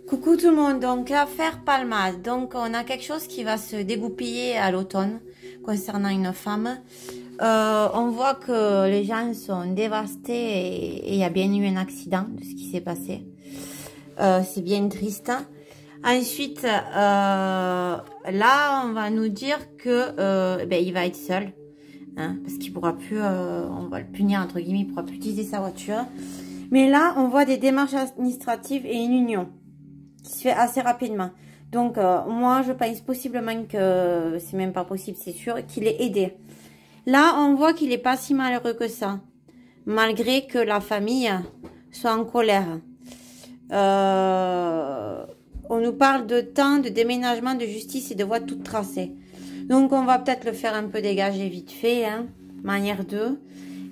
Coucou tout le monde, donc l'affaire Palma. Donc on a quelque chose qui va se dégoupiller à l'automne concernant une femme. On voit que les gens sont dévastés et il y a bien eu un accident de ce qui s'est passé. C'est bien triste. Ensuite, là on va nous dire que il va être seul. Hein, parce qu'il pourra plus, on va le punir entre guillemets, il pourra plus utiliser sa voiture. Mais là on voit des démarches administratives et une union qui se fait assez rapidement. Donc moi je pense possiblement que c'est même pas possible, c'est sûr qu'il est aidé. Là on voit qu'il est pas si malheureux que ça, malgré que la famille soit en colère. On nous parle de temps, de déménagement, de justice et de voies toutes tracées. Donc on va peut-être le faire un peu dégager vite fait, hein, manière 2.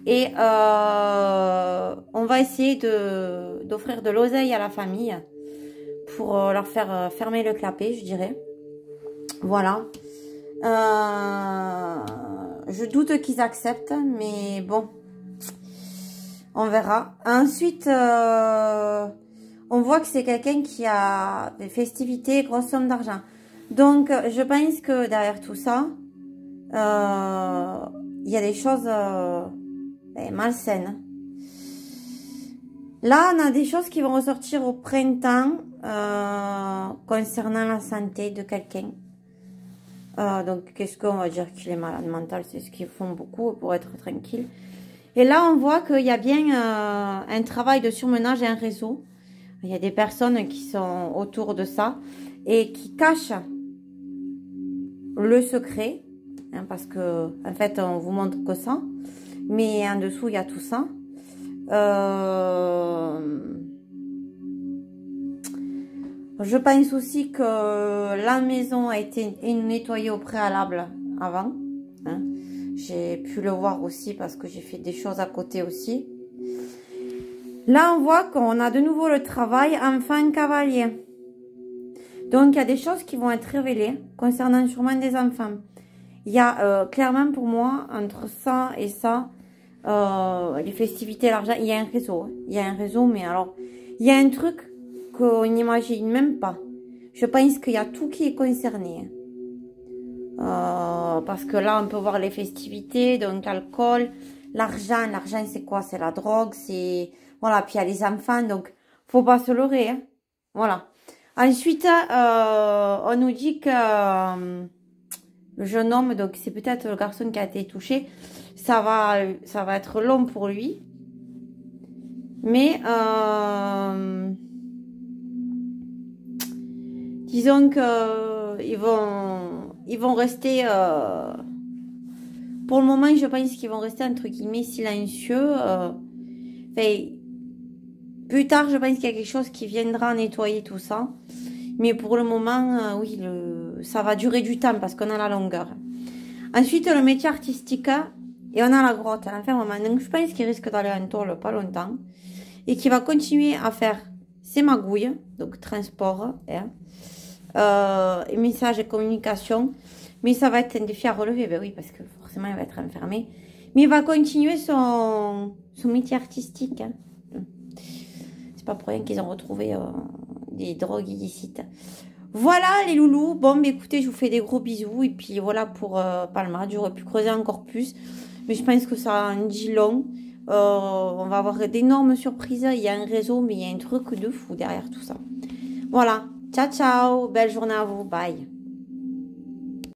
Et on va essayer d'offrir de l'oseille à la famille pour leur faire fermer le clapet, je dirais. Voilà. Je doute qu'ils acceptent, mais bon, on verra. Ensuite, on voit que c'est quelqu'un qui a des festivités, grosse somme d'argent. Donc, je pense que derrière tout ça, il y a des choses malsaines. Là, on a des choses qui vont ressortir au printemps concernant la santé de quelqu'un. Donc, qu'est-ce qu'on va dire qu'il est malade mental? C'est ce qu'ils font beaucoup pour être tranquille. Et là, on voit qu'il y a bien un travail de surmenage et un réseau. Il y a des personnes qui sont autour de ça et qui cachent le secret. Hein, parce que, en fait, on vous montre que ça. Mais en dessous, il y a tout ça. Je pense aussi que la maison a été nettoyée au préalable avant. Hein. J'ai pu le voir aussi parce que j'ai fait des choses à côté aussi. Là, on voit qu'on a de nouveau le travail enfant cavalier. Donc, il y a des choses qui vont être révélées concernant sûrement des enfants. Il y a clairement pour moi, entre ça et ça, les festivités, l'argent, il y a un réseau. Hein. Il y a un réseau, mais alors, il y a un truc qu'on n'imagine même pas. Je pense qu'il y a tout qui est concerné. Parce que là, on peut voir les festivités, donc alcool, l'argent. L'argent, c'est quoi? C'est la drogue, c'est... Voilà, puis il y a les enfants, donc faut pas se leurrer. Hein. Voilà. Ensuite, on nous dit que le jeune homme, donc c'est peut-être le garçon qui a été touché, ça va être long pour lui. Mais... disons que ils vont rester, pour le moment, je pense qu'ils vont rester entre guillemets silencieux. Plus tard, je pense qu'il y a quelque chose qui viendra nettoyer tout ça. Mais pour le moment, oui, ça va durer du temps parce qu'on a la longueur. Ensuite, le métier artistique et on a la grotte. Enfin, donc je pense qu'il risque d'aller en tôle pas longtemps et qu'il va continuer à faire ses magouilles, donc transport, hein. Message et communication, mais ça va être un défi à relever, ben oui, parce que forcément il va être enfermé, mais il va continuer son métier artistique, hein. C'est pas pour rien qu'ils ont retrouvé des drogues illicites. Voilà les loulous, bon mais écoutez, je vous fais des gros bisous, et puis voilà pour Palma. J'aurais pu creuser encore plus, mais je pense que ça en dit long. On va avoir d'énormes surprises, il y a un réseau, mais il y a un truc de fou derrière tout ça. Voilà. Ciao, ciao. Belle journée à vous. Bye.